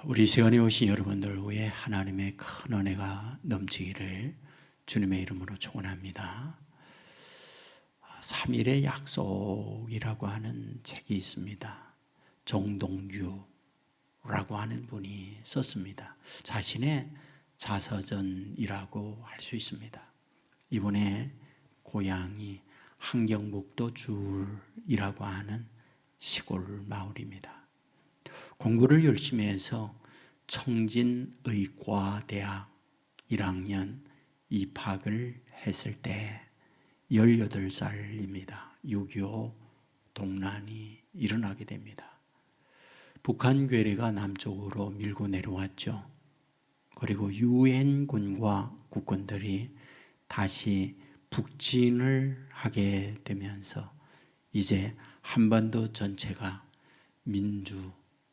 우리 시간에 오신 여러분들 위해 하나님의 큰 은혜가 넘치기를 주님의 이름으로 축원합니다. 3일의 약속이라고 하는 책이 있습니다. 정동규라고 하는 분이 썼습니다. 자신의 자서전이라고 할 수 있습니다. 이분의 고향이 함경북도 주울이라고 하는 시골 마을입니다. 공부를 열심히 해서 청진의과대학 1학년 입학을 했을 때 18살입니다. 6.25 동란이 일어나게 됩니다. 북한 괴뢰가 남쪽으로 밀고 내려왔죠. 그리고 유엔군과 국군들이 다시 북진을 하게 되면서 이제 한반도 전체가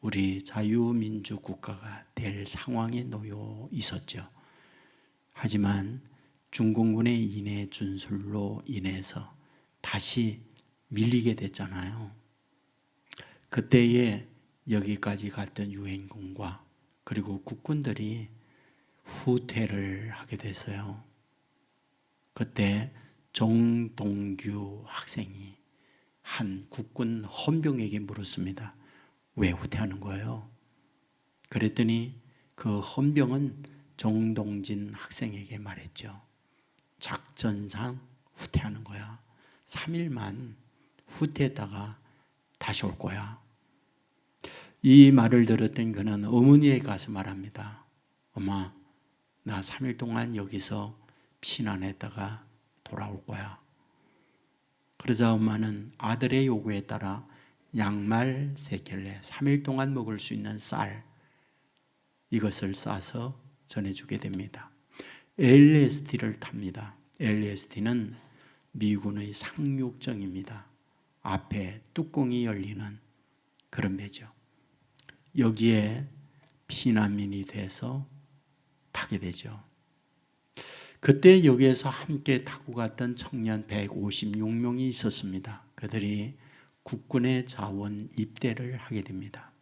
우리 자유민주 국가가 될 상황에 놓여 있었죠. 하지만 중공군의 인해 준술로 인해서 다시 밀리게 됐잖아요. 그때에 여기까지 갔던 유엔군과 그리고 국군들이 후퇴를 하게 됐어요. 그때 정동규 학생이 한 국군 헌병에게 물었습니다. 왜 후퇴하는 거예요? 그랬더니 그 헌병은 정동진 학생에게 말했죠. 작전상 후퇴하는 거야. 3일만 후퇴했다가 다시 올 거야. 이 말을 들었던 그는 어머니에 가서 말합니다. 엄마, 나 3일 동안 여기서 피난했다가 돌아올 거야. 그러자 엄마는 아들의 요구에 따라 양말 3켤레, 3일 동안 먹을 수 있는 쌀, 이것을 싸서 전해주게 됩니다. LST를 탑니다. LST는 미군의 상륙정입니다. 앞에 뚜껑이 열리는 그런 배죠. 여기에 피난민이 돼서 타게 되죠. 그때 여기에서 함께 타고 갔던 청년 156명이 있었습니다. 그들이 국군의 자원 입대를 하게 됩니다.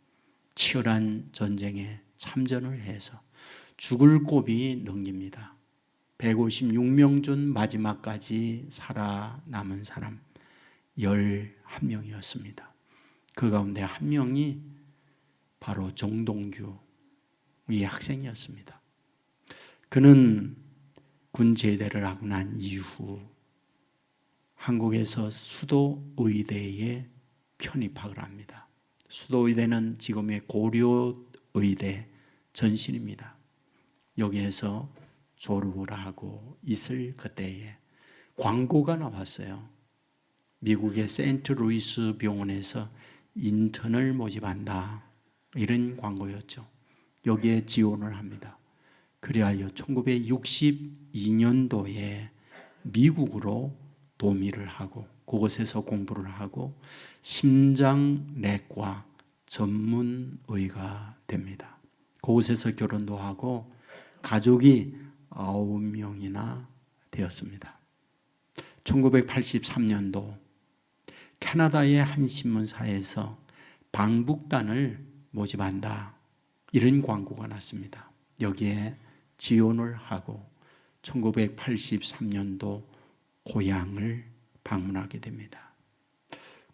치열한 전쟁에 참전을 해서 죽을 고비 넘깁니다. 156명 중 마지막까지 살아남은 사람 11명이었습니다. 그 가운데 한 명이 바로 정동규 이 학생이었습니다. 그는 군 제대를 하고 난 이후 한국에서 수도의대에 편입학을 합니다. 수도의대는 지금의 고려의대 전신입니다. 여기에서 졸업을 하고 있을 그때에 광고가 나왔어요. 미국의 세인트루이스 병원에서 인턴을 모집한다. 이런 광고였죠. 여기에 지원을 합니다. 그리하여 1962년도에 미국으로 도미를 하고 그곳에서 공부를 하고 심장내과 전문의가 됩니다. 그곳에서 결혼도 하고 가족이 9명이나 되었습니다. 1983년도 캐나다의 한 신문사에서 방북단을 모집한다. 이런 광고가 났습니다. 여기에 지원을 하고 1983년도 고향을 방문하게 됩니다.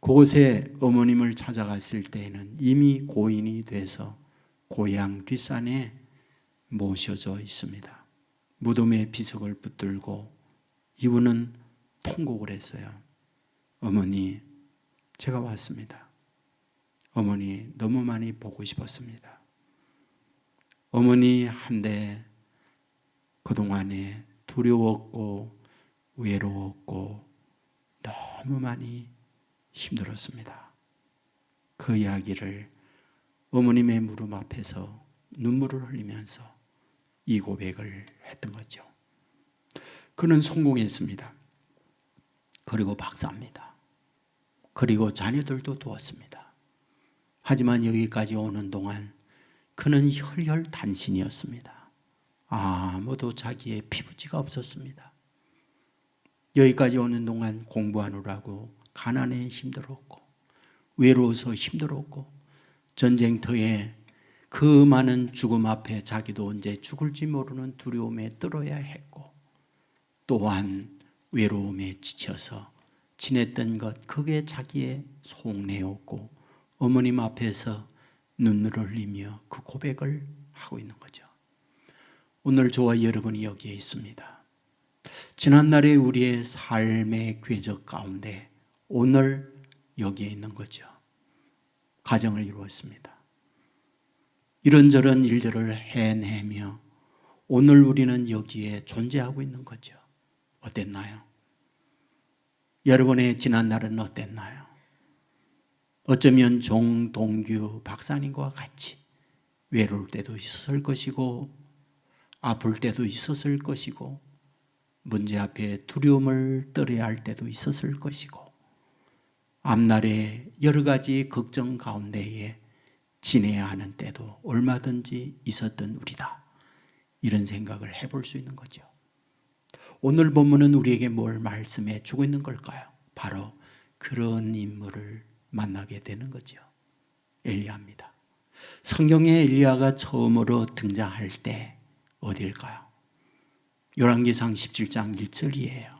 그곳에 어머님을 찾아갔을 때에는 이미 고인이 돼서 고향 뒷산에 모셔져 있습니다. 무덤에 비석을 붙들고 이분은 통곡을 했어요. 어머니, 제가 왔습니다. 어머니, 너무 많이 보고 싶었습니다. 어머니 한데 그동안에 두려웠고 외로웠고 너무 많이 힘들었습니다. 그 이야기를 어머님의 무릎 앞에서 눈물을 흘리면서 이 고백을 했던 거죠. 그는 성공했습니다. 그리고 박사입니다. 그리고 자녀들도 두었습니다. 하지만 여기까지 오는 동안 그는 혈혈단신이었습니다. 아무도 자기의 피부치가 없었습니다. 여기까지 오는 동안 공부하느라고 가난에 힘들었고 외로워서 힘들었고 전쟁터에 그 많은 죽음 앞에 자기도 언제 죽을지 모르는 두려움에 떨어야 했고, 또한 외로움에 지쳐서 지냈던 것, 그게 자기의 속내였고, 어머님 앞에서 눈물을 흘리며 그 고백을 하고 있는 거죠. 오늘 저와 여러분이 여기에 있습니다. 지난날의 우리의 삶의 궤적 가운데 오늘 여기에 있는 거죠. 가정을 이루었습니다. 이런저런 일들을 해내며 오늘 우리는 여기에 존재하고 있는 거죠. 어땠나요? 여러분의 지난날은 어땠나요? 어쩌면 종동규 박사님과 같이 외로울 때도 있었을 것이고, 아플 때도 있었을 것이고, 문제 앞에 두려움을 떨어야 할 때도 있었을 것이고, 앞날의 여러 가지 걱정 가운데에 지내야 하는 때도 얼마든지 있었던 우리다. 이런 생각을 해볼 수 있는 거죠. 오늘 본문은 우리에게 뭘 말씀해 주고 있는 걸까요? 바로 그런 인물을 만나게 되는 거죠. 엘리야입니다. 성경에 엘리야가 처음으로 등장할 때 어디일까요? 열왕기상 17장 1절이에요.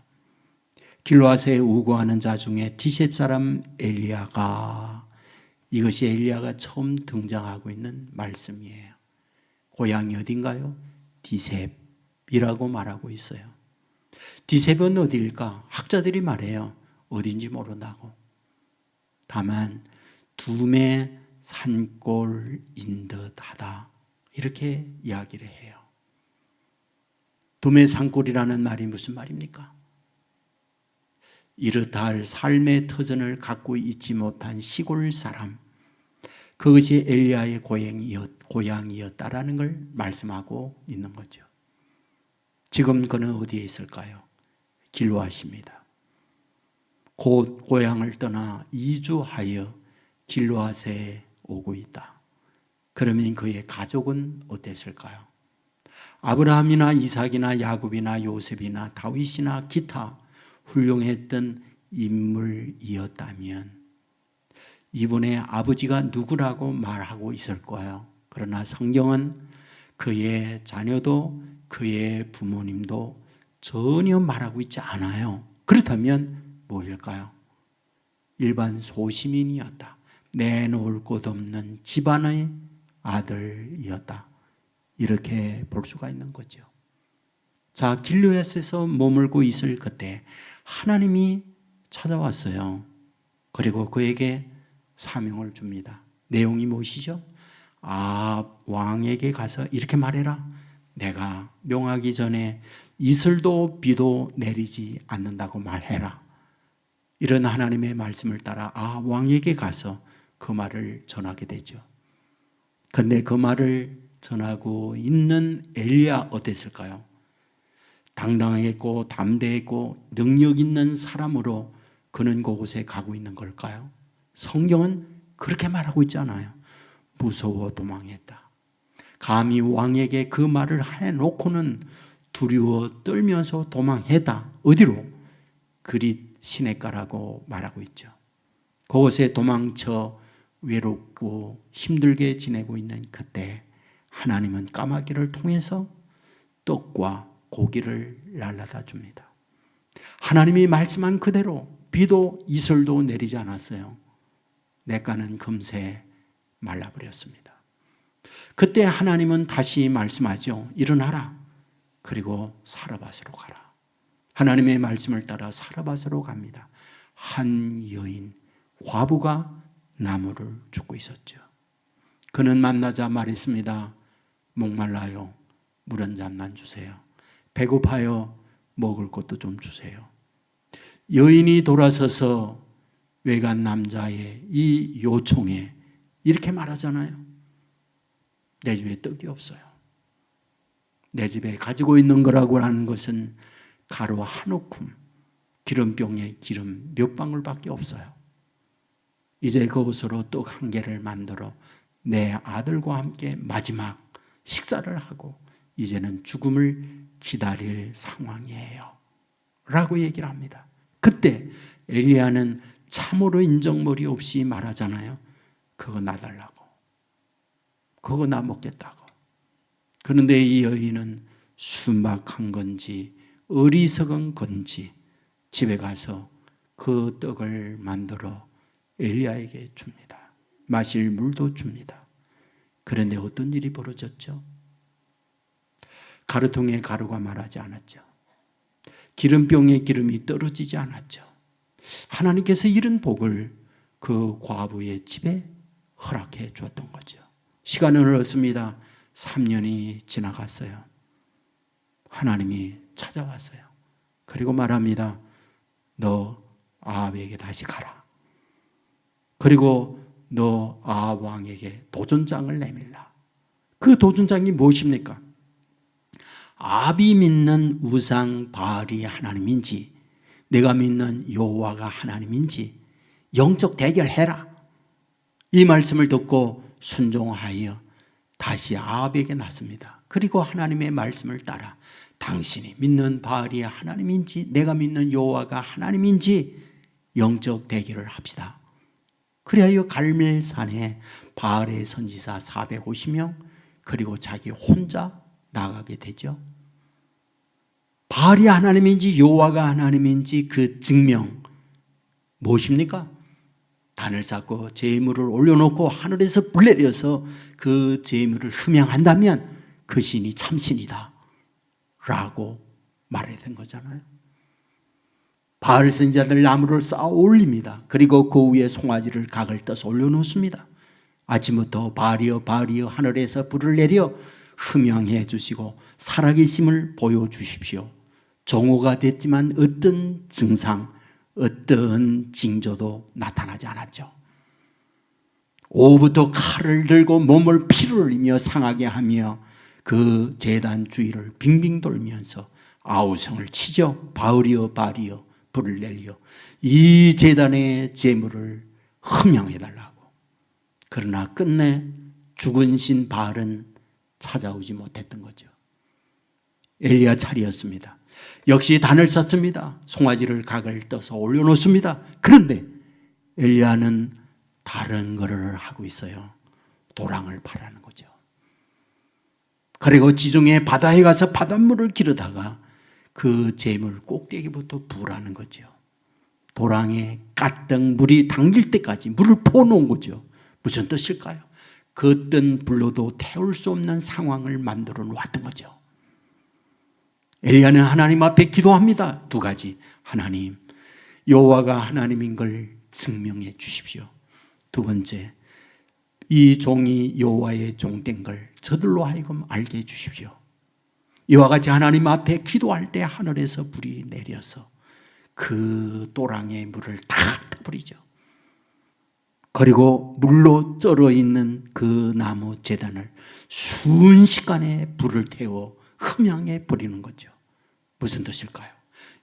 길르앗에 우거하는 자 중에 디셉 사람 엘리야가, 이것이 엘리야가 처음 등장하고 있는 말씀이에요. 고향이 어딘가요? 디셉이라고 말하고 있어요. 디셉은 어디일까? 학자들이 말해요. 어딘지 모른다고. 다만 둠의 산골인 듯하다, 이렇게 이야기를 해요. 둠의 산골이라는 말이 무슨 말입니까? 이렇다 할 삶의 터전을 갖고 있지 못한 시골 사람, 그것이 엘리야의 고향이었다라는 걸 말씀하고 있는 거죠. 지금 그는 어디에 있을까요? 길르앗입니다. 곧 고향을 떠나 이주하여 길르앗에 오고 있다. 그러면 그의 가족은 어땠을까요? 아브라함이나 이삭이나 야곱이나 요셉이나 다윗이나 기타 훌륭했던 인물이었다면 이분의 아버지가 누구라고 말하고 있을 거예요. 그러나 성경은 그의 자녀도 그의 부모님도 전혀 말하고 있지 않아요. 그렇다면 뭐일까요? 일반 소시민이었다. 내놓을 곳 없는 집안의 아들이었다. 이렇게 볼 수가 있는 거죠. 자, 길르앗에서 머물고 있을 그때 하나님이 찾아왔어요. 그리고 그에게 사명을 줍니다. 내용이 무엇이죠? 왕에게 가서 이렇게 말해라. 내가 명하기 전에 이슬도 비도 내리지 않는다고 말해라. 이런 하나님의 말씀을 따라 왕에게 가서 그 말을 전하게 되죠. 그런데 그 말을 전하고 있는 엘리야 어땠을까요? 당당했고 담대했고 능력 있는 사람으로 그는 그곳에 가고 있는 걸까요? 성경은 그렇게 말하고 있지 않아요. 무서워 도망했다. 감히 왕에게 그 말을 해놓고는 두려워 떨면서 도망했다. 어디로? 그릿 시내가라고 말하고 있죠. 그곳에 도망쳐 외롭고 힘들게 지내고 있는 그때 하나님은 까마귀를 통해서 떡과 고기를 날라다 줍니다. 하나님이 말씀한 그대로 비도 이슬도 내리지 않았어요. 냇가는 금세 말라버렸습니다. 그때 하나님은 다시 말씀하죠. 일어나라. 그리고 사르밧으로 가라. 하나님의 말씀을 따라 사르밧으로 갑니다. 한 여인, 과부가 나무를 줍고 있었죠. 그는 만나자 말했습니다. 목말라요. 물 한 잔만 주세요. 배고파요. 먹을 것도 좀 주세요. 여인이 돌아서서 외간 남자의 이 요청에 이렇게 말하잖아요. 내 집에 떡이 없어요. 내 집에 가지고 있는 거라고 하는 것은 가루 한 움큼, 기름병에 기름 몇 방울밖에 없어요. 이제 그것으로 떡 한 개를 만들어 내 아들과 함께 마지막 식사를 하고 이제는 죽음을 기다릴 상황이에요. 라고 얘기를 합니다. 그때 엘리야는 참으로 인정머리 없이 말하잖아요. 그거 놔달라고. 그거 나 먹겠다고. 그런데 이 여인은 순박한 건지 어리석은 건지 집에 가서 그 떡을 만들어 엘리야에게 줍니다. 마실 물도 줍니다. 그런데 어떤 일이 벌어졌죠? 가루통에 가루가 말하지 않았죠. 기름병에 기름이 떨어지지 않았죠. 하나님께서 이런 복을 그 과부의 집에 허락해 주었던 거죠. 시간은 흘렀습니다. 3년이 지나갔어요. 하나님이 찾아왔어요. 그리고 말합니다. 너 아합에게 다시 가라. 그리고 너 아합 왕에게 도전장을 내밀라. 그 도전장이 무엇입니까? 아합이 믿는 우상 바알이 하나님인지 내가 믿는 여호와가 하나님인지 영적 대결해라. 이 말씀을 듣고 순종하여 다시 아합에게 났습니다. 그리고 하나님의 말씀을 따라 당신이 믿는 바알이 하나님인지 내가 믿는 여호와가 하나님인지 영적 대결을 합시다. 그리하여 갈멜산에 바알의 선지자 450명 그리고 자기 혼자 나가게 되죠. 바알이 하나님인지 여호와가 하나님인지 그 증명 무엇입니까? 단을 쌓고 제물을 올려놓고 하늘에서 불 내려서 그 제물을 흠양한다면 그 신이 참신이다 라고 말해야 된 거잖아요. 바알 선지자들 나무를 쌓아 올립니다. 그리고 그 위에 송아지를 각을 떠서 올려놓습니다. 아침부터 바알이여 바알이여 하늘에서 불을 내려 흠양해 주시고 살아계심을 보여주십시오. 정오가 됐지만 어떤 증상, 어떤 징조도 나타나지 않았죠. 오후부터 칼을 들고 몸을 피를 흘리며 상하게 하며 그 제단 주위를 빙빙 돌면서 아우성을 치죠. 바알이여 바알이여 불을 내려 이 제단의 제물을 흠양해달라고. 그러나 끝내 죽은 신 바알은 찾아오지 못했던 거죠. 엘리야 차례였습니다. 역시 단을 쌓습니다. 송아지를 각을 떠서 올려놓습니다. 그런데 엘리야는 다른 거를 하고 있어요. 도랑을 파라는 거죠. 그리고 지중해 바다에 가서 바닷물을 기르다가 그 재물 꼭대기부터 부으라는 거죠. 도랑에 가득 물이 당길 때까지 물을 부어놓은 거죠. 무슨 뜻일까요? 그 어떤 불로도 태울 수 없는 상황을 만들어 놓았던 거죠. 엘리야는 하나님 앞에 기도합니다. 두 가지. 하나님, 여호와가 하나님인 걸 증명해 주십시오. 두 번째, 이 종이 여호와의 종된 걸 저들로 하여금 알게 해 주십시오. 이와 같이 하나님 앞에 기도할 때 하늘에서 불이 내려서 그 도랑의 물을 다 뿌리죠. 그리고 물로 쩔어 있는 그 나무 제단을 순식간에 불을 태워 흠양해 버리는 거죠. 무슨 뜻일까요?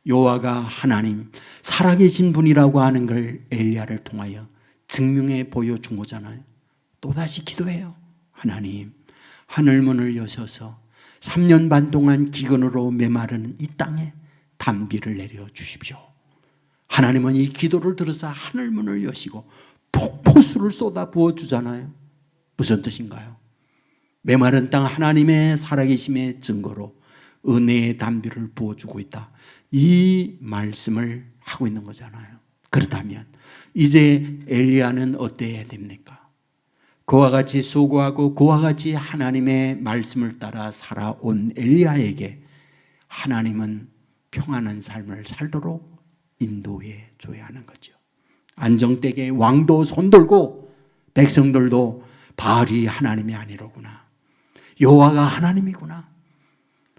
여호와가 하나님, 살아계신 분이라고 하는 걸 엘리야를 통하여 증명해 보여준 거잖아요. 또다시 기도해요. 하나님, 하늘문을 여셔서 3년 반 동안 기근으로 메마르는 이 땅에 단비를 내려 주십시오. 하나님은 이 기도를 들어서 하늘문을 여시고 폭포수를 쏟아 부어 주잖아요. 무슨 뜻인가요? 메마른 땅 하나님의 살아계심의 증거로 은혜의 단비를 부어주고 있다. 이 말씀을 하고 있는 거잖아요. 그렇다면 이제 엘리야는 어때야 됩니까? 그와 같이 수고하고 그와 같이 하나님의 말씀을 따라 살아온 엘리야에게 하나님은 평안한 삶을 살도록 인도해 줘야 하는 거죠. 안정되게 왕도 손들고 백성들도 바알이 하나님이 아니로구나, 여호와가 하나님이구나,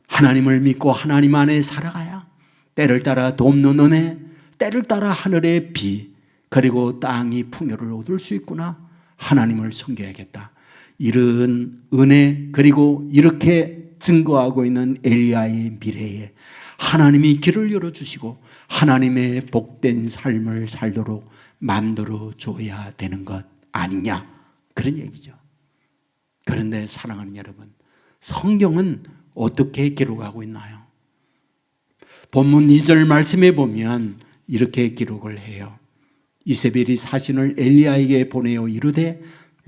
하나님을 믿고 하나님 안에 살아가야 때를 따라 돕는 은혜, 때를 따라 하늘의 비, 그리고 땅이 풍요를 얻을 수 있구나, 하나님을 섬겨야겠다. 이런 은혜, 그리고 이렇게 증거하고 있는 엘리야의 미래에 하나님이 길을 열어주시고 하나님의 복된 삶을 살도록 만들어줘야 되는 것 아니냐, 그런 얘기죠. 그런데 사랑하는 여러분, 성경은 어떻게 기록하고 있나요? 본문 2절 말씀에 보면 이렇게 기록을 해요. 이세벨이 사신을 엘리야에게 보내어 이르되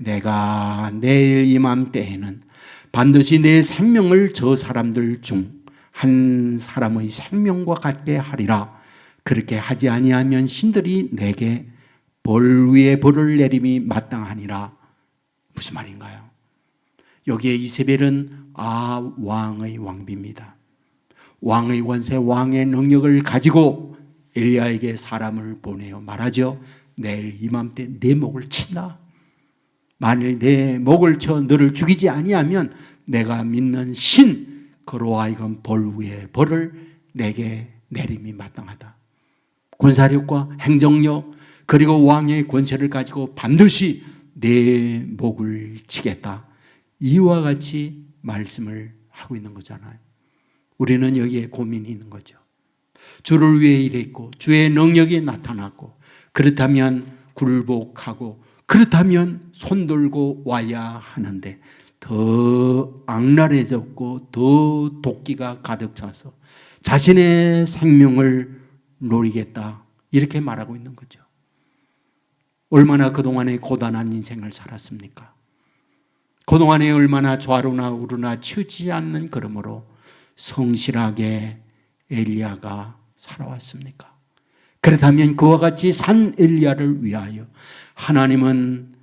내가 내일 이맘때에는 반드시 내 생명을 저 사람들 중 한 사람의 생명과 같게 하리라. 그렇게 하지 아니하면 신들이 내게 벌 위에 벌을 내림이 마땅하니라. 무슨 말인가요? 여기에 이세벨은 왕의 왕비입니다. 왕의 권세, 왕의 능력을 가지고 엘리야에게 사람을 보내어 말하죠. 내일 이맘때 내 목을 친다. 만일 내 목을 쳐 너를 죽이지 아니하면 내가 믿는 신 그로 하여금 벌 위에 벌을 내게 내림이 마땅하다. 군사력과 행정력 그리고 왕의 권세를 가지고 반드시 내 목을 치겠다. 이와 같이 말씀을 하고 있는 거잖아요. 우리는 여기에 고민이 있는 거죠. 주를 위해 일했고 주의 능력이 나타났고 그렇다면 굴복하고 그렇다면 손들고 와야 하는데 더 악랄해졌고 더 도끼가 가득 차서 자신의 생명을 노리겠다 이렇게 말하고 있는 거죠. 얼마나 그동안에 고단한 인생을 살았습니까? 그동안에 얼마나 좌로나 우로나 치우지 않는 걸음으로 성실하게 엘리야가 살아왔습니까? 그렇다면 그와 같이 산 엘리야를 위하여 하나님은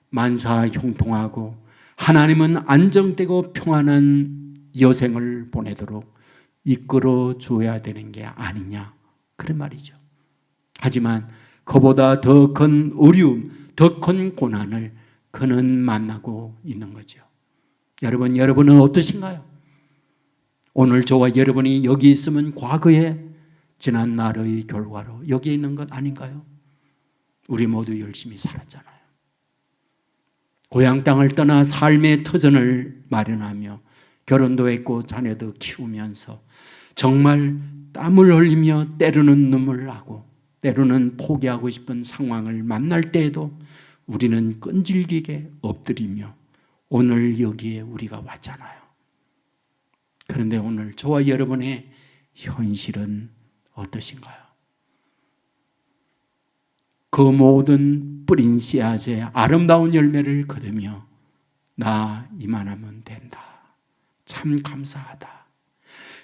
만사 형통하고 하나님은 안정되고 평안한 여생을 보내도록 이끌어 줘야 되는 게 아니냐 그런 말이죠. 하지만 그보다 더 큰 어려움, 더 큰 고난을 그는 만나고 있는 거죠. 여러분은 어떠신가요? 오늘 저와 여러분이 여기 있으면 과거에 지난 날의 결과로 여기 있는 것 아닌가요? 우리 모두 열심히 살았잖아요. 고향 땅을 떠나 삶의 터전을 마련하며 결혼도 했고 자녀도 키우면서 정말 땀을 흘리며 때로는 눈물을 나고 때로는 포기하고 싶은 상황을 만날 때에도 우리는 끈질기게 엎드리며 오늘 여기에 우리가 왔잖아요. 그런데 오늘 저와 여러분의 현실은 어떠신가요? 그 모든 뿌린 씨앗에 아름다운 열매를 거두며 나 이만하면 된다. 참 감사하다.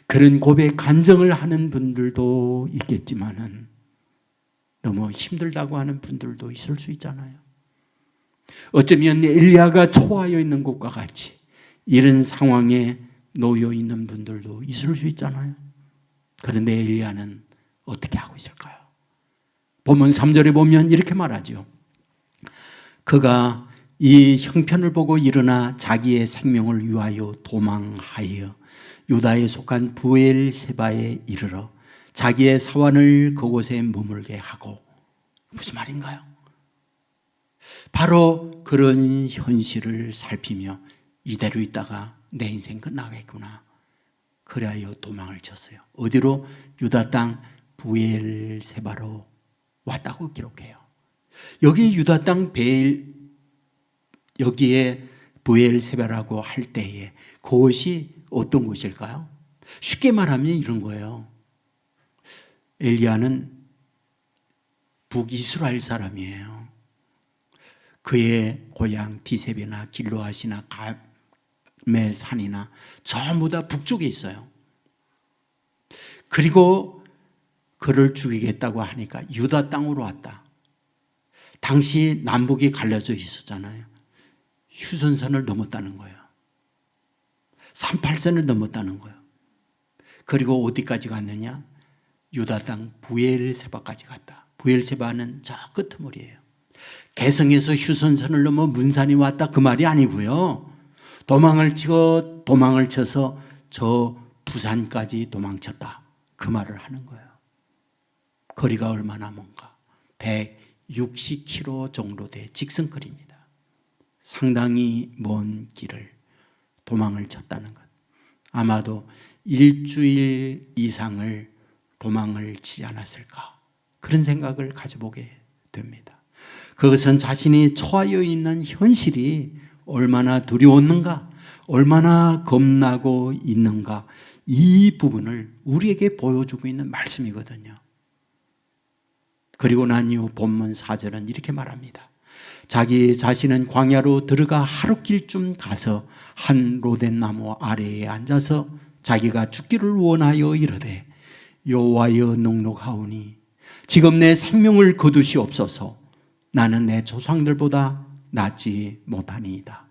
그런 고백 간증을 하는 분들도 있겠지만은 너무 힘들다고 하는 분들도 있을 수 있잖아요. 어쩌면 엘리야가 초하여 있는 것과 같이 이런 상황에 놓여 있는 분들도 있을 수 있잖아요. 그런데 엘리야는 어떻게 하고 있을까요? 본문 3절에 보면 이렇게 말하죠. 그가 이 형편을 보고 일어나 자기의 생명을 위하여 도망하여 유다에 속한 브엘세바에 이르러 자기의 사환을 그곳에 머물게 하고. 무슨 말인가요? 바로 그런 현실을 살피며 이대로 있다가 내 인생 끝나겠구나. 그래야 도망을 쳤어요. 어디로? 유다 땅 브엘세바로 왔다고 기록해요. 여기 유다 땅 여기에 브엘세바라고 할 때에 그것이 어떤 곳일까요? 쉽게 말하면 이런 거예요. 엘리야는 북이스라엘 사람이에요. 그의 고향 디세베나 길르앗이나 가멜산이나 전부 다 북쪽에 있어요. 그리고 그를 죽이겠다고 하니까 유다 땅으로 왔다. 당시 남북이 갈려져 있었잖아요. 휴전선을 넘었다는 거예요. 38선을 넘었다는 거예요. 그리고 어디까지 갔느냐? 유다 땅 브엘세바까지 갔다. 브엘세바는 저 끄트머리예요. 개성에서 휴전선을 넘어 문산이 왔다 그 말이 아니고요. 도망을 쳐서 저 부산까지 도망쳤다 그 말을 하는 거예요. 거리가 얼마나 먼가? 160km 정도 돼 직선거리입니다. 상당히 먼 길을 도망을 쳤다는 것. 아마도 일주일 이상을 도망을 치지 않았을까? 그런 생각을 가져보게 됩니다. 그것은 자신이 처하여 있는 현실이 얼마나 두려웠는가, 얼마나 겁나고 있는가, 이 부분을 우리에게 보여주고 있는 말씀이거든요. 그리고 난 이후 본문 4절은 이렇게 말합니다. 자기 자신은 광야로 들어가 하루길쯤 가서 한 로뎀나무 아래에 앉아서 자기가 죽기를 원하여 이르되 여호와여 넉넉하오니 지금 내 생명을 거두시옵소서. 나는 내 조상들보다 낫지 못하니이다.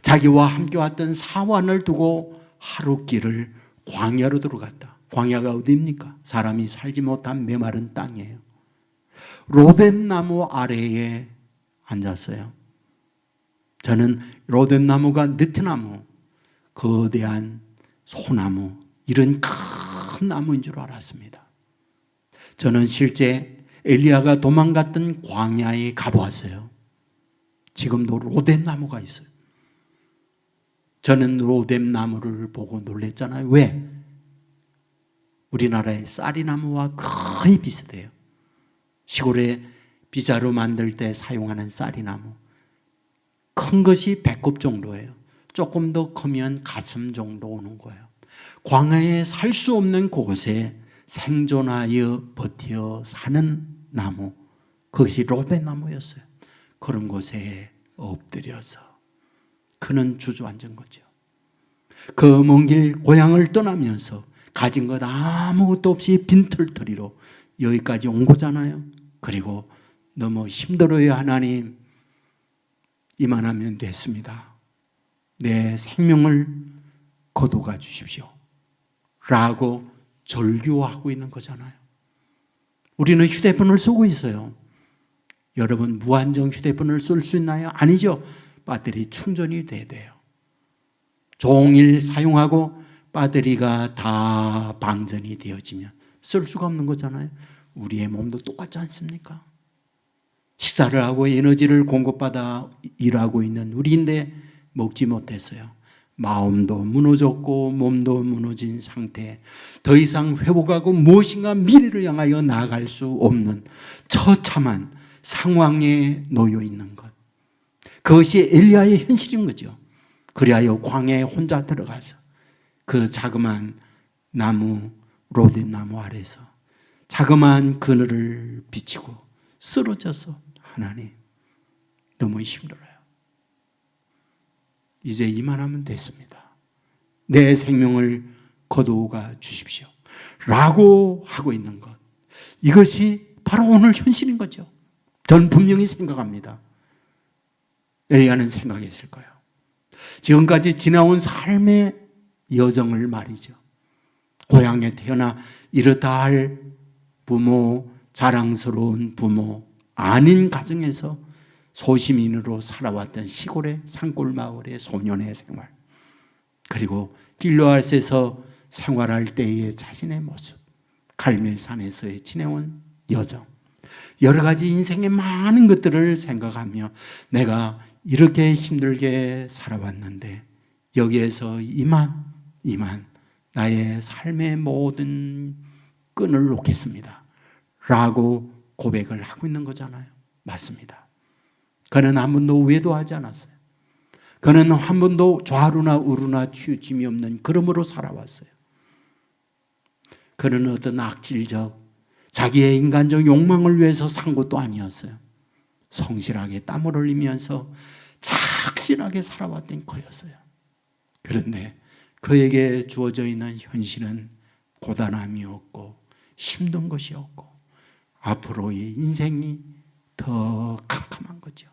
자기와 함께 왔던 사환을 두고 하루길을 광야로 들어갔다. 광야가 어디입니까? 사람이 살지 못한 메마른 땅이에요. 로뎀나무 아래에 앉았어요. 저는 로뎀나무가 느티나무, 거대한 소나무, 이런 큰 나무인 줄 알았습니다. 저는 실제 엘리야가 도망갔던 광야에 가보았어요. 지금도 로뎀나무가 있어요. 저는 로뎀나무를 보고 놀랬잖아요. 왜? 우리나라의 쌀이나무와 거의 비슷해요. 시골에 비자루 만들 때 사용하는 쌀이나무. 큰 것이 배꼽 정도예요. 조금 더 크면 가슴 정도 오는 거예요. 광야에 살 수 없는 곳에 생존하여 버텨 사는 나무, 그것이 로뎀나무였어요. 그런 곳에 엎드려서 그는 주저앉은 거죠. 그 먼 길 고향을 떠나면서 가진 것 아무것도 없이 빈털터리로 여기까지 온 거잖아요. 그리고 너무 힘들어요. 하나님, 이만하면 됐습니다. 내 생명을 거두가 주십시오 라고 절규하고 있는 거잖아요. 우리는 휴대폰을 쓰고 있어요. 여러분, 무한정 휴대폰을 쓸 수 있나요? 아니죠. 배터리 충전이 돼야 돼요. 종일 사용하고 배터리가 다 방전이 되어지면 쓸 수가 없는 거잖아요. 우리의 몸도 똑같지 않습니까? 식사를 하고 에너지를 공급받아 일하고 있는 우리인데 먹지 못했어요. 마음도 무너졌고 몸도 무너진 상태, 더 이상 회복하고 무엇인가 미래를 향하여 나아갈 수 없는 처참한 상황에 놓여 있는 것, 그것이 엘리야의 현실인 거죠. 그리하여 광야에 혼자 들어가서 그 자그마한 나무, 로뎀나무 아래서 자그마한 그늘을 비치고 쓰러져서, 하나님, 너무 힘들어요. 이제 이만하면 됐습니다. 내 생명을 거두어가 주십시오 라고 하고 있는 것, 이것이 바로 오늘 현실인 거죠. 저는 분명히 생각합니다. 엘리야는 생각했을 거예요. 지금까지 지나온 삶의 여정을 말이죠. 고향에 태어나 이렇다 할 부모, 자랑스러운 부모 아닌 가정에서 소시민으로 살아왔던 시골의 산골 마을의 소년의 생활, 그리고 길르앗에서 생활할 때의 자신의 모습, 갈멜산에서의 지내온 여정, 여러 가지 인생의 많은 것들을 생각하며 내가 이렇게 힘들게 살아왔는데 여기에서 이만 나의 삶의 모든 끈을 놓겠습니다 라고 고백을 하고 있는 거잖아요. 맞습니다. 그는 한 번도 외도하지 않았어요. 그는 한 번도 좌루나 우루나 치우침이 없는 그름으로 살아왔어요. 그는 어떤 악질적 자기의 인간적 욕망을 위해서 산 것도 아니었어요. 성실하게 땀을 흘리면서 착실하게 살아왔던 거였어요. 그런데 그에게 주어져 있는 현실은 고단함이었고 힘든 것이었고 앞으로의 인생이 더 캄캄한 거죠.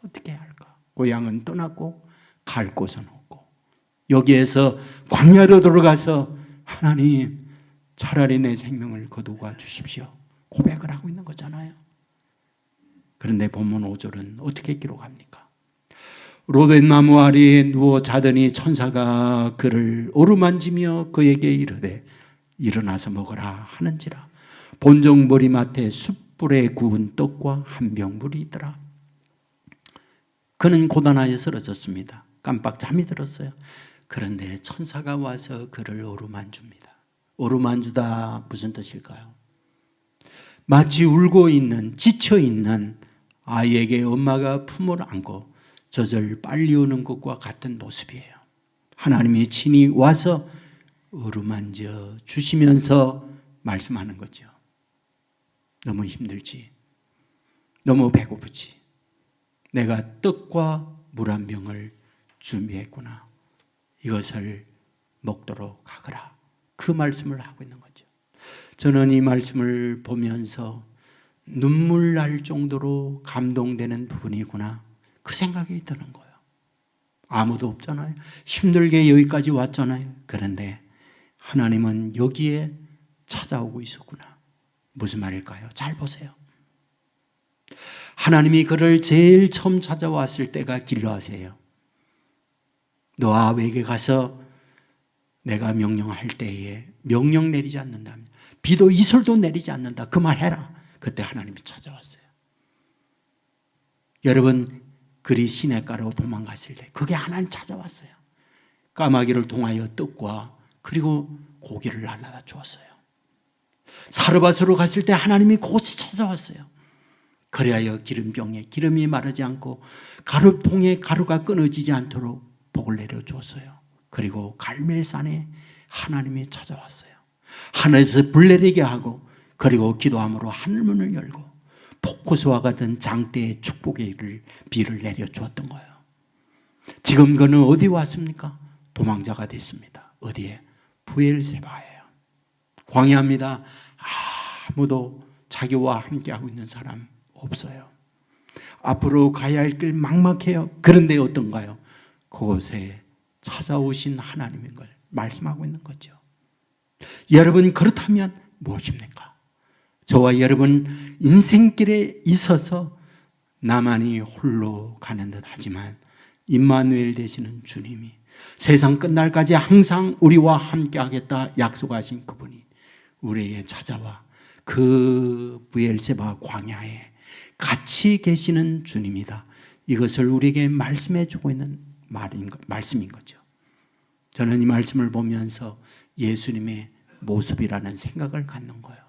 어떻게 해야 할까? 고향은 떠났고 갈 곳은 없고 여기에서 광야로 들어가서 하나님, 차라리 내 생명을 거두어 주십시오 고백을 하고 있는 거잖아요. 그런데 본문 5절은 어떻게 기록합니까? 로뎀나무 아래에 누워 자더니 천사가 그를 어루만지며 그에게 이르되 일어나서 먹으라 하는지라. 본종 머리맡에 숯불에 구운 떡과 한 병 물이 있더라. 그는 고단하여 쓰러졌습니다. 깜빡 잠이 들었어요. 그런데 천사가 와서 그를 어루만줍니다. 어루만주다 무슨 뜻일까요? 마치 울고 있는, 지쳐 있는 아이에게 엄마가 품을 안고 젖을 빨리 우는 것과 같은 모습이에요. 하나님이 친히 와서 어루만져 주시면서 말씀하는 거죠. 너무 힘들지? 너무 배고프지. 내가 떡과 물 한 병을 준비했구나. 이것을 먹도록 하거라. 그 말씀을 하고 있는 거죠. 저는 이 말씀을 보면서 눈물 날 정도로 감동되는 부분이구나. 그 생각이 드는 거예요. 아무도 없잖아요. 힘들게 여기까지 왔잖아요. 그런데 하나님은 여기에 찾아오고 있었구나. 무슨 말일까요? 잘 보세요. 하나님이 그를 제일 처음 찾아왔을 때가 길러하세요. 노아에게 가서 내가 명령할 때에 명령 내리지 않는다면, 비도 이슬도 내리지 않는다, 그 말 해라. 그때 하나님이 찾아왔어요. 여러분, 그리 시냇가로 도망갔을 때 그게 하나님 찾아왔어요. 까마귀를 통하여 떡과 그리고 고기를 날라다 주었어요. 사르밧으로 갔을 때 하나님이 그곳에 찾아왔어요. 그래야 기름병에 기름이 마르지 않고 가루통에 가루가 끊어지지 않도록 복을 내려 주었어요. 그리고 갈멜산에 하나님이 찾아왔어요. 하늘에서 불 내리게 하고, 그리고 기도함으로 하늘문을 열고 폭포수와 같은 장대의 축복의 비를 내려 주었던 거예요. 지금 그는 어디 왔습니까? 도망자가 됐습니다. 어디에? 브엘세바예요. 광야입니다. 아무도 자기와 함께하고 있는 사람 없어요. 앞으로 가야 할 길 막막해요. 그런데 어떤가요? 그곳에 찾아오신 하나님인 걸 말씀하고 있는 거죠. 여러분, 그렇다면 무엇입니까? 저와 여러분 인생길에 있어서 나만이 홀로 가는 듯 하지만 임마누엘 되시는 주님이 세상 끝날까지 항상 우리와 함께 하겠다 약속하신 그분이 우리에게 찾아와 그 브엘세바 광야에 같이 계시는 주님이다. 이것을 우리에게 말씀해 주고 있는 말씀인 거죠. 저는 이 말씀을 보면서 예수님의 모습이라는 생각을 갖는 거예요.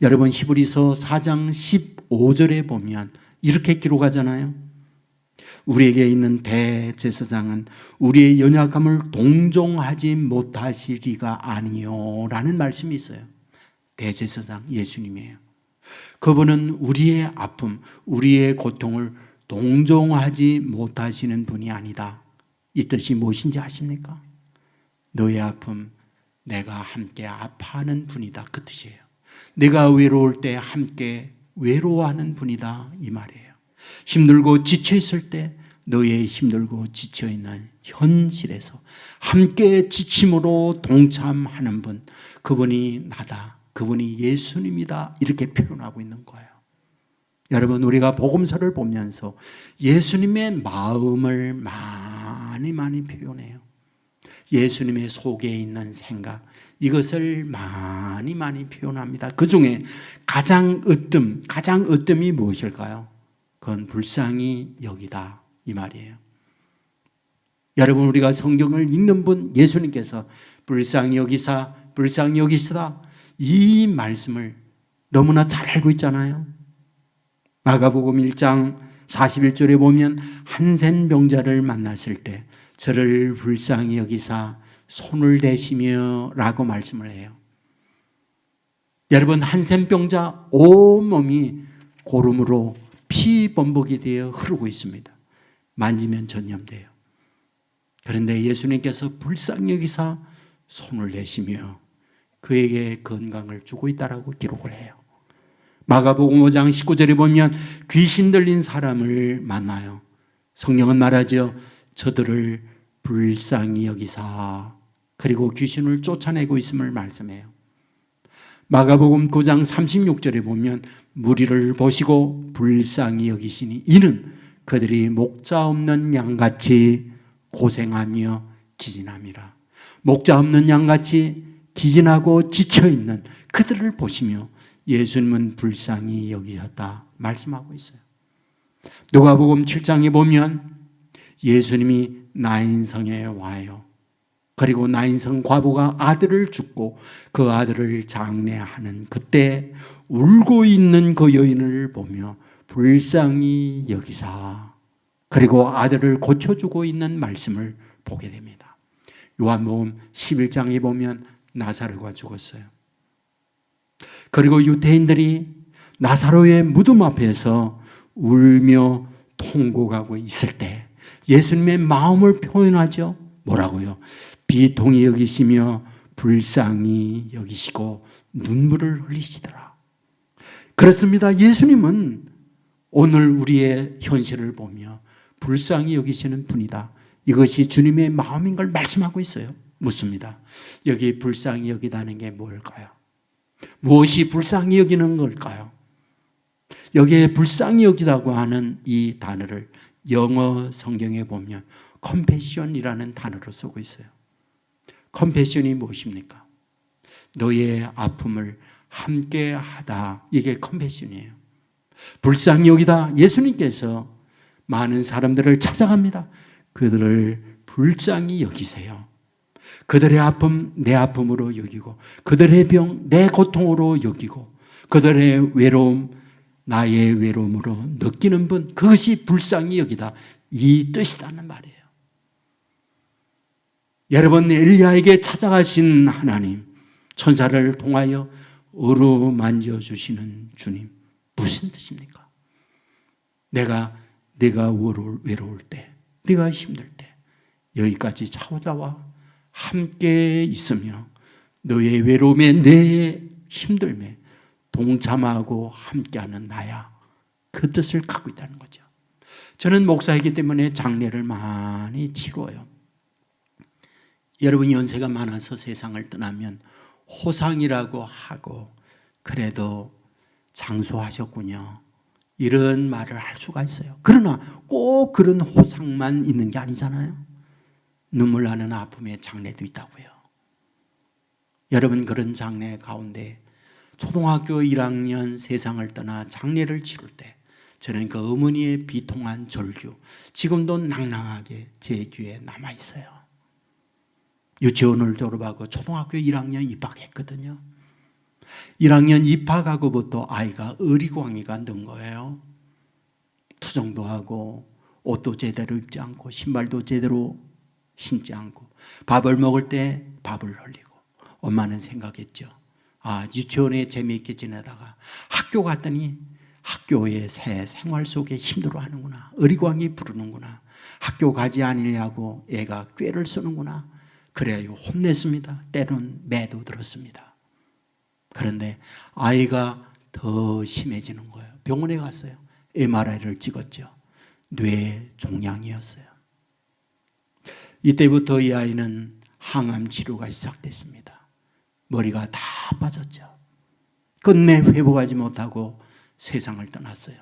여러분, 히브리서 4장 15절에 보면 이렇게 기록하잖아요. 우리에게 있는 대제사장은 우리의 연약함을 동정하지 못하시리가 아니요 라는 말씀이 있어요. 대제사장 예수님이에요. 그분은 우리의 아픔, 우리의 고통을 동정하지 못하시는 분이 아니다. 이 뜻이 무엇인지 아십니까? 너의 아픔, 내가 함께 아파하는 분이다, 그 뜻이에요. 내가 외로울 때 함께 외로워하는 분이다, 이 말이에요. 힘들고 지쳐있을 때 너의 힘들고 지쳐있는 현실에서 함께 지침으로 동참하는 분, 그분이 나다, 그분이 예수님이다, 이렇게 표현하고 있는 거예요. 여러분, 우리가 복음서를 보면서 예수님의 마음을 많이 표현해요. 예수님의 속에 있는 생각, 이것을 많이 표현합니다. 그 중에 가장 으뜸이 무엇일까요? 그건 불쌍히 여기다, 이 말이에요. 여러분, 우리가 성경을 읽는 분, 예수님께서 불쌍히 여기시다, 이 말씀을 너무나 잘 알고 있잖아요. 마가복음 1장 41절에 보면 한센병자를 만났을 때 저를 불쌍히 여기사 손을 대시며 라고 말씀을 해요. 여러분, 한센병자 온몸이 고름으로 피범벅이 되어 흐르고 있습니다. 만지면 전염돼요. 그런데 예수님께서 불쌍히 여기사 손을 대시며 그에게 건강을 주고 있다라고 기록을 해요. 마가복음 5장 19절에 보면 귀신 들린 사람을 만나요. 성경은 말하죠. 저들을 불쌍히 여기사, 그리고 귀신을 쫓아내고 있음을 말씀해요. 마가복음 9장 36절에 보면 무리를 보시고 불쌍히 여기시니 이는 그들이 목자 없는 양같이 고생하며 기진함이라. 목자 없는 양같이 기진하고 지쳐있는 그들을 보시며 예수님은 불쌍히 여기셨다 말씀하고 있어요. 누가복음 7장에 보면 예수님이 나인성에 와요. 그리고 나인성 과부가 아들을 죽고 그 아들을 장례하는 그때 울고 있는 그 여인을 보며 불쌍히 여기사, 그리고 아들을 고쳐주고 있는 말씀을 보게 됩니다. 요한복음 11장에 보면 나사로가 죽었어요. 그리고 유대인들이 나사로의 무덤 앞에서 울며 통곡하고 있을 때 예수님의 마음을 표현하죠. 뭐라고요? 비통히 여기시며 불쌍히 여기시고 눈물을 흘리시더라. 그렇습니다. 예수님은 오늘 우리의 현실을 보며 불쌍히 여기시는 분이다. 이것이 주님의 마음인 걸 말씀하고 있어요. 묻습니다. 여기 불쌍히 여기다는 게 뭘까요? 무엇이 불쌍히 여기는 걸까요? 여기에 불쌍히 여기다고 하는 이 단어를 영어 성경에 보면 compassion이라는 단어로 쓰고 있어요. compassion이 무엇입니까? 너의 아픔을 함께 하다. 이게 compassion이에요. 불쌍히 여기다. 예수님께서 많은 사람들을 찾아갑니다. 그들을 불쌍히 여기세요. 그들의 아픔 내 아픔으로 여기고 그들의 병 내 고통으로 여기고 그들의 외로움 나의 외로움으로 느끼는 분, 그것이 불쌍히 여기다. 이 뜻이라는 말이에요. 여러분, 엘리야에게 찾아가신 하나님, 천사를 통하여 어루만져 주시는 주님, 무슨 뜻입니까? 내가 외로울 때, 네가 힘들 때 여기까지 찾아와 함께 있으며 너의 외로움에 내 힘듦에 동참하고 함께하는 나야. 그 뜻을 갖고 있다는 거죠. 저는 목사이기 때문에 장례를 많이 치루어요. 여러분 연세가 많아서 세상을 떠나면 호상이라고 하고 그래도 장수하셨군요. 이런 말을 할 수가 있어요. 그러나 꼭 그런 호상만 있는 게 아니잖아요. 눈물 나는 아픔의 장례도 있다고요. 여러분 그런 장례 가운데 초등학교 1학년 세상을 떠나 장례를 치를 때 저는 그 어머니의 비통한 절규 지금도 낭낭하게 제 귀에 남아있어요. 유치원을 졸업하고 초등학교 1학년 입학했거든요. 1학년 입학하고부터 아이가 어리광이가 는 거예요. 투정도 하고 옷도 제대로 입지 않고 신발도 제대로 신지 않고 밥을 먹을 때 밥을 흘리고 엄마는 생각했죠. 유치원에 재미있게 지내다가 학교 갔더니 학교의 새 생활 속에 힘들어하는구나. 어리광이 부르는구나. 학교 가지 않으려고 애가 꾀를 쓰는구나. 그래야 혼냈습니다. 때로는 매도 들었습니다. 그런데 아이가 더 심해지는 거예요. 병원에 갔어요. MRI를 찍었죠. 뇌 종양이었어요. 이때부터 이 아이는 항암 치료가 시작됐습니다. 머리가 다 빠졌죠. 끝내 회복하지 못하고 세상을 떠났어요.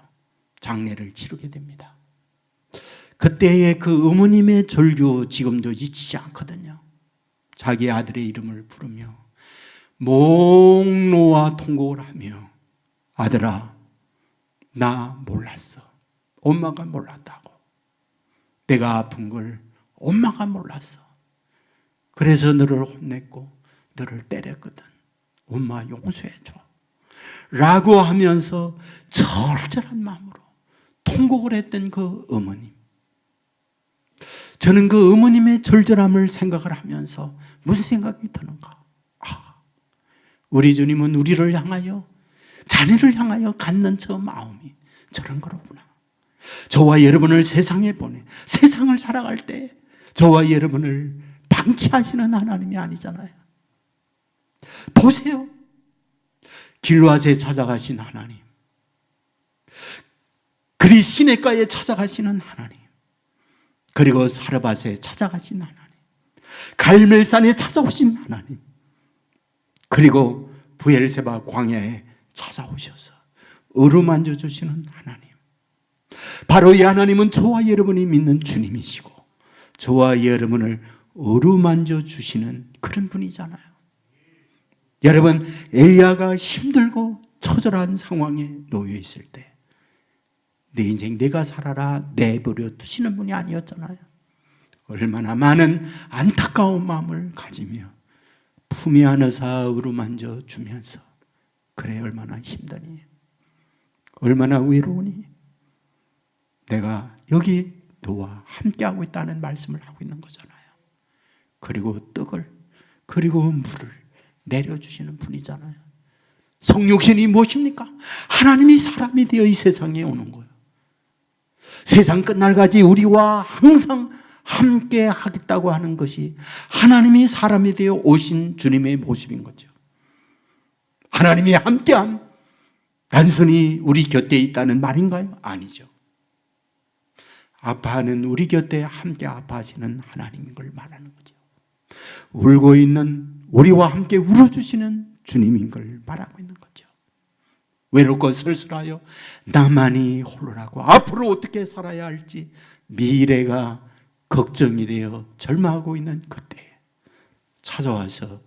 장례를 치르게 됩니다. 그때의 그 어머님의 절규 지금도 잊히지 않거든요. 자기 아들의 이름을 부르며 목 놓아 통곡을 하며 아들아 나 몰랐어. 엄마가 몰랐다고. 내가 아픈 걸 엄마가 몰랐어. 그래서 너를 혼냈고 너를 때렸거든. 엄마 용서해줘. 라고 하면서 절절한 마음으로 통곡을 했던 그 어머님. 저는 그 어머님의 절절함을 생각을 하면서 무슨 생각이 드는가? 우리 주님은 우리를 향하여 자녀를 향하여 갖는 저 마음이 저런 거로구나. 저와 여러분을 세상에 보내 세상을 살아갈 때 저와 여러분을 방치하시는 하나님이 아니잖아요. 보세요. 길앗에 찾아가신 하나님, 그리 시냇가에 찾아가시는 하나님, 그리고 사르밧에 찾아가신 하나님, 갈멜산에 찾아오신 하나님, 그리고 부엘세바 광야에 찾아오셔서 어루만져 주시는 하나님. 바로 이 하나님은 저와 여러분이 믿는 주님이시고 저와 여러분을 어루만져 주시는 그런 분이잖아요. 여러분, 엘리야가 힘들고 처절한 상황에 놓여 있을 때 내 인생 내가 살아라 내버려 두시는 분이 아니었잖아요. 얼마나 많은 안타까운 마음을 가지며 품에 안으사 어루만져 주면서 그래 얼마나 힘드니 얼마나 외로우니 내가 여기 너와 함께하고 있다는 말씀을 하고 있는 거잖아요. 그리고 떡을 그리고 물을 내려주시는 분이잖아요. 성육신이 무엇입니까? 하나님이 사람이 되어 이 세상에 오는 거예요. 세상 끝날까지 우리와 항상 함께 하겠다고 하는 것이 하나님이 사람이 되어 오신 주님의 모습인 거죠. 하나님이 함께함, 단순히 우리 곁에 있다는 말인가요? 아니죠. 아파하는 우리 곁에 함께 아파하시는 하나님인 걸 말하는 거죠. 울고 있는 우리와 함께 울어주시는 주님인 걸 말하고 있는 거죠. 외롭고 쓸쓸하여 나만이 홀로라고 앞으로 어떻게 살아야 할지 미래가 걱정이 되어 절망하고 있는 그때에 찾아와서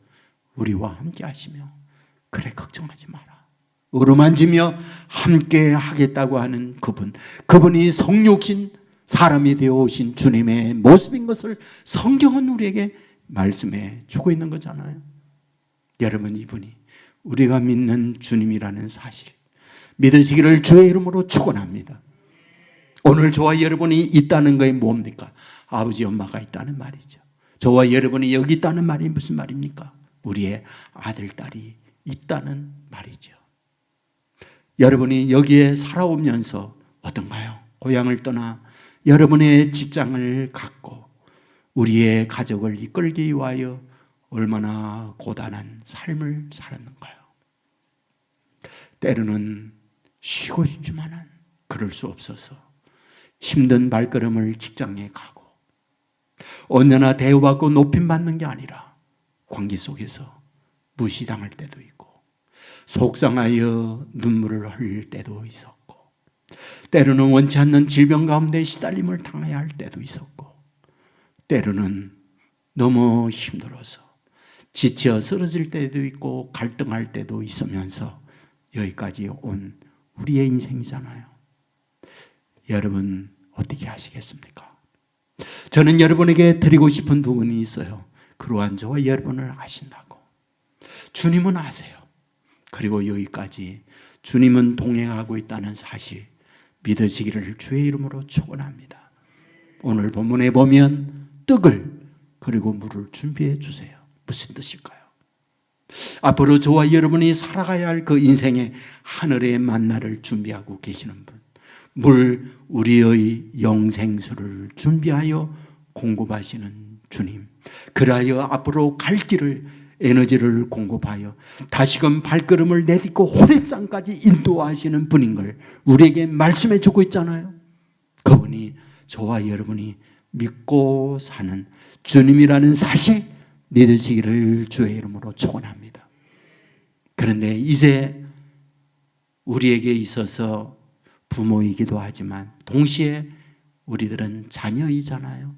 우리와 함께 하시며, 그래 걱정하지 마라, 어루만지며 함께 하겠다고 하는 그분이 성육신 사람이 되어 오신 주님의 모습인 것을 성경은 우리에게 말씀해 주고 있는 거잖아요. 여러분, 이분이 우리가 믿는 주님이라는 사실 믿으시기를 주의 이름으로 축원합니다. 오늘 저와 여러분이 있다는 것이 뭡니까? 아버지 엄마가 있다는 말이죠. 저와 여러분이 여기 있다는 말이 무슨 말입니까? 우리의 아들, 딸이 있다는 말이죠. 여러분이 여기에 살아오면서 어떤가요? 고향을 떠나 여러분의 직장을 갖고 우리의 가족을 이끌기 위하여 얼마나 고단한 삶을 살았는가요? 때로는 쉬고 싶지만은 그럴 수 없어서 힘든 발걸음을 직장에 가고 언제나 대우받고 높임받는 게 아니라 관계 속에서 무시당할 때도 있고 속상하여 눈물을 흘릴 때도 있었고 때로는 원치 않는 질병 가운데 시달림을 당해야 할 때도 있었고 때로는 너무 힘들어서 지쳐 쓰러질 때도 있고 갈등할 때도 있으면서 여기까지 온 우리의 인생이잖아요. 여러분 어떻게 하시겠습니까? 저는 여러분에게 드리고 싶은 부분이 있어요. 그러한 저와 여러분을 아신다고. 주님은 아세요. 그리고 여기까지 주님은 동행하고 있다는 사실 믿으시기를 주의 이름으로 축원합니다. 오늘 본문에 보면 떡을 그리고 물을 준비해 주세요. 무슨 뜻일까요? 앞으로 저와 여러분이 살아가야 할 그 인생의 하늘의 만나를 준비하고 계시는 분, 물 우리의 영생수를 준비하여 공급하시는 주님, 그리하여 앞으로 갈 길을 에너지를 공급하여 다시금 발걸음을 내딛고 호렙산까지 인도하시는 분인 걸 우리에게 말씀해 주고 있잖아요. 그분이 저와 여러분이 믿고 사는 주님이라는 사실 믿으시기를 주의 이름으로 축원합니다. 그런데 이제 우리에게 있어서 부모이기도 하지만 동시에 우리들은 자녀이잖아요.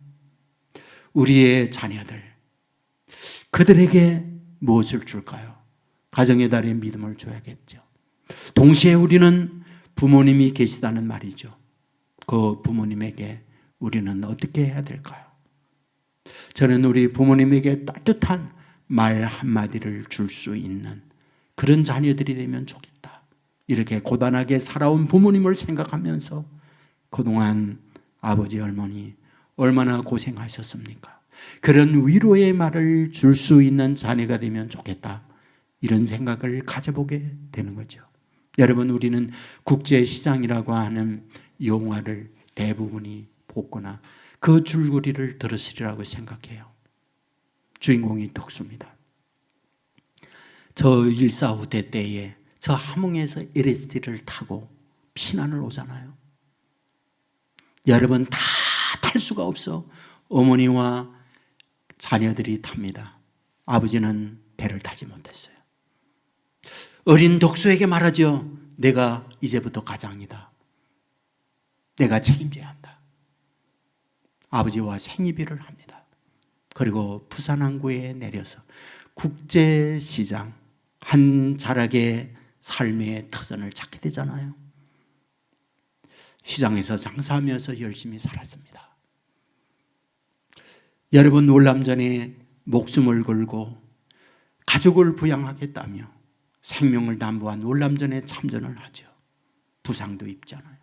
우리의 자녀들, 그들에게 무엇을 줄까요? 가정의 달에 믿음을 줘야겠죠. 동시에 우리는 부모님이 계시다는 말이죠. 그 부모님에게 우리는 어떻게 해야 될까요? 저는 우리 부모님에게 따뜻한 말 한마디를 줄 수 있는 그런 자녀들이 되면 좋겠다. 이렇게 고단하게 살아온 부모님을 생각하면서 그동안 아버지, 어머니 얼마나 고생하셨습니까? 그런 위로의 말을 줄 수 있는 자녀가 되면 좋겠다. 이런 생각을 가져보게 되는 거죠. 여러분, 우리는 국제시장이라고 하는 영화를 대부분이 보거나 그 줄거리를 들으시리라고 생각해요. 주인공이 덕수입니다. 저 1.4 후대 때에 저 함흥에서 LSD를 타고 피난을 오잖아요. 여러분, 다 탈 수가 없어. 어머니와 자녀들이 탑니다. 아버지는 배를 타지 못했어요. 어린 덕수에게 말하죠. 내가 이제부터 가장이다. 내가 책임져야 한다. 아버지와 생이비를 합니다. 그리고 부산 항구에 내려서 국제시장 한 자락의 삶의 터전을 찾게 되잖아요. 시장에서 장사하면서 열심히 살았습니다. 여러분, 월남전에 목숨을 걸고 가족을 부양하겠다며 생명을 담보한 월남전에 참전을 하죠. 부상도 입잖아요.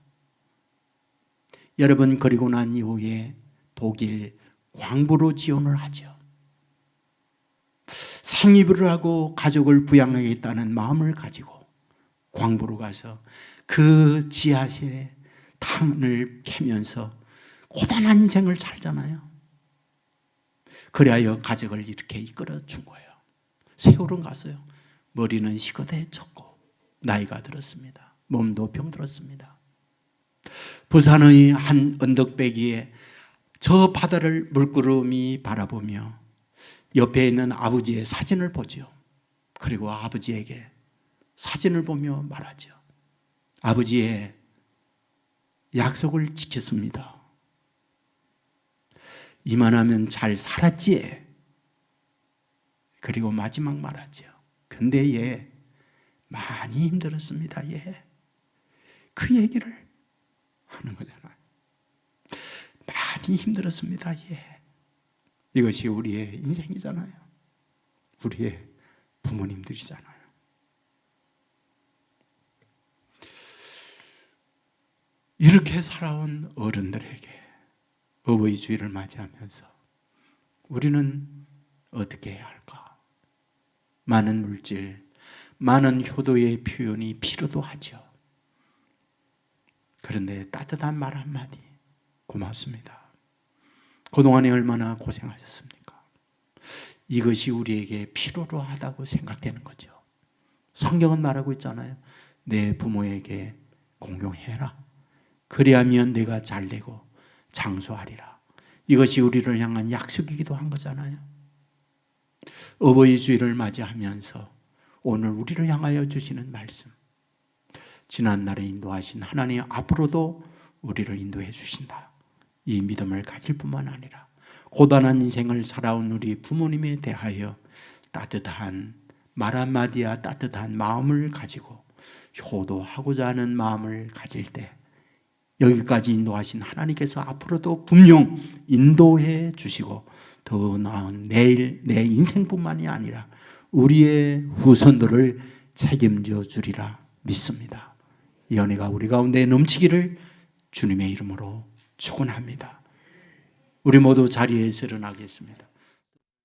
여러분, 그리고 난 이후에 독일 광부로 지원을 하죠. 생이비를 하고 가족을 부양하겠다는 마음을 가지고 광부로 가서 그 지하실에 탕을 캐면서 고단한 인생을 살잖아요. 그래야 가족을 이렇게 이끌어 준 거예요. 세월은 갔어요. 머리는 희거해졌고 나이가 들었습니다. 몸도 병들었습니다. 부산의 한 언덕배기에 저 바다를 물구름이 바라보며 옆에 있는 아버지의 사진을 보죠. 그리고 아버지에게 사진을 보며 말하죠. 아버지의 약속을 지켰습니다. 이만하면 잘 살았지. 그리고 마지막 말하죠. 근데 얘 많이 힘들었습니다. 얘. 그 얘기를 하는 거잖아요. 많이 힘들었습니다. 얘. 이것이 우리의 인생이잖아요. 우리의 부모님들이잖아요. 이렇게 살아온 어른들에게 어버이 주일을 맞이하면서 우리는 어떻게 해야 할까? 많은 물질, 많은 효도의 표현이 필요도 하죠. 그런데 따뜻한 말 한마디, 고맙습니다. 그동안에 얼마나 고생하셨습니까? 이것이 우리에게 필요로 하다고 생각되는 거죠. 성경은 말하고 있잖아요. 내 부모에게 공경해라. 그리하면 내가 잘되고 장수하리라. 이것이 우리를 향한 약속이기도 한 거잖아요. 어버이 주일을 맞이하면서 오늘 우리를 향하여 주시는 말씀, 지난날에 인도하신 하나님 앞으로도 우리를 인도해 주신다. 이 믿음을 가질 뿐만 아니라 고단한 인생을 살아온 우리 부모님에 대하여 따뜻한 말 한마디야 따뜻한 마음을 가지고 효도하고자 하는 마음을 가질 때 여기까지 인도하신 하나님께서 앞으로도 분명 인도해 주시고 더 나은 내일 내 인생뿐만이 아니라 우리의 후손들을 책임져 주리라 믿습니다. 이 은혜가 우리 가운데 넘치기를 주님의 이름으로 축원합니다. 우리 모두 자리에서 일어나겠습니다.